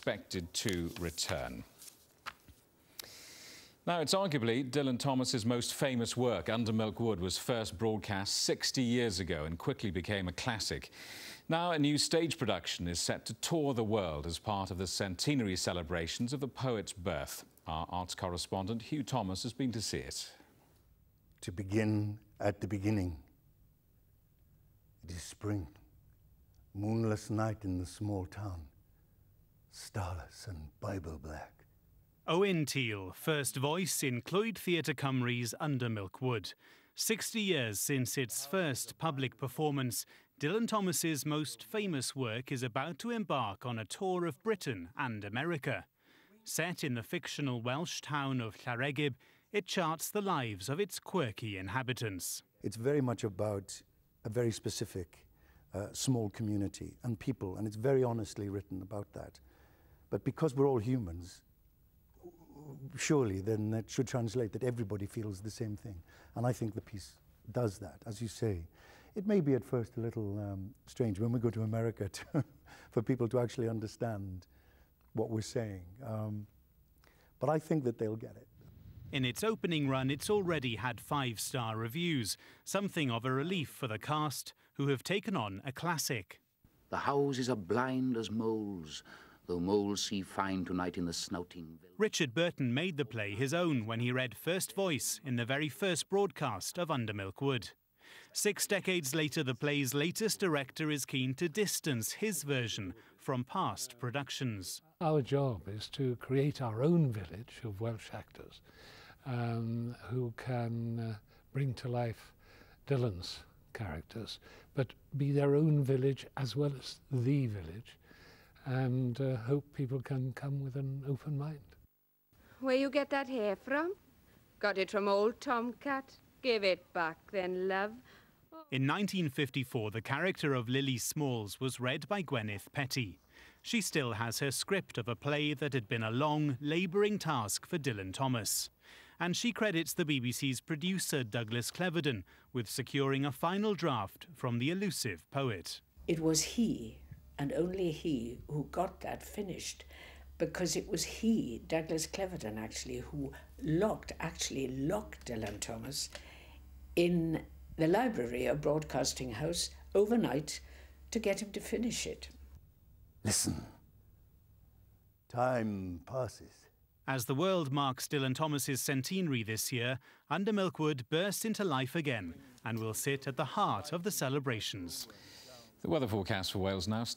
expected to return. Now, it's arguably Dylan Thomas's most famous work. Under Milk Wood was first broadcast 60 years ago and quickly became a classic. Now, a new stage production is set to tour the world as part of the centenary celebrations of the poet's birth. Our arts correspondent, Hugh Thomas, has been to see it. To begin at the beginning. It is spring, moonless night in the small town, starless and Bible black. Owen Teale, first voice in Clwyd Theatre Cymru's Under Milk Wood. 60 years since its first public performance, Dylan Thomas's most famous work is about to embark on a tour of Britain and America. Set in the fictional Welsh town of Llaregib, it charts the lives of its quirky inhabitants. It's very much about a very specific small community and people, and it's very honestly written about that. But because we're all humans, surely then that should translate that everybody feels the same thing. And I think the piece does that, as you say. It may be at first a little strange when we go to America for people to actually understand what we're saying. But I think that they'll get it. In its opening run, it's already had 5-star reviews, something of a relief for the cast, who have taken on a classic. The houses are blind as moles, though moles see fine tonight in the snouting village. Richard Burton made the play his own when he read first voice in the very first broadcast of Under Milk Wood. 6 decades later, the play's latest director is keen to distance his version from past productions. Our job is to create our own village of Welsh actors who can bring to life Dylan's characters, but be their own village as well as the village, and hope people can come with an open mind. Where you get that hair from? Got it from old Tomcat? Give it back then, love. In 1954, the character of Lily Smalls was read by GWENYTH Petty. She still has her script of a play that had been a long, labouring task for Dylan Thomas. And she credits the BBC's producer, Douglas Cleverden, with securing a final draft from the elusive poet. It was he, and only he, who got that finished, because it was he, Douglas Cleverden actually, who locked Dylan Thomas in the library of Broadcasting House overnight to get him to finish it. Listen, time passes. As the world marks Dylan Thomas's centenary this year, Under Milk Wood bursts into life again and will sit at the heart of the celebrations. The weather forecast for Wales now starts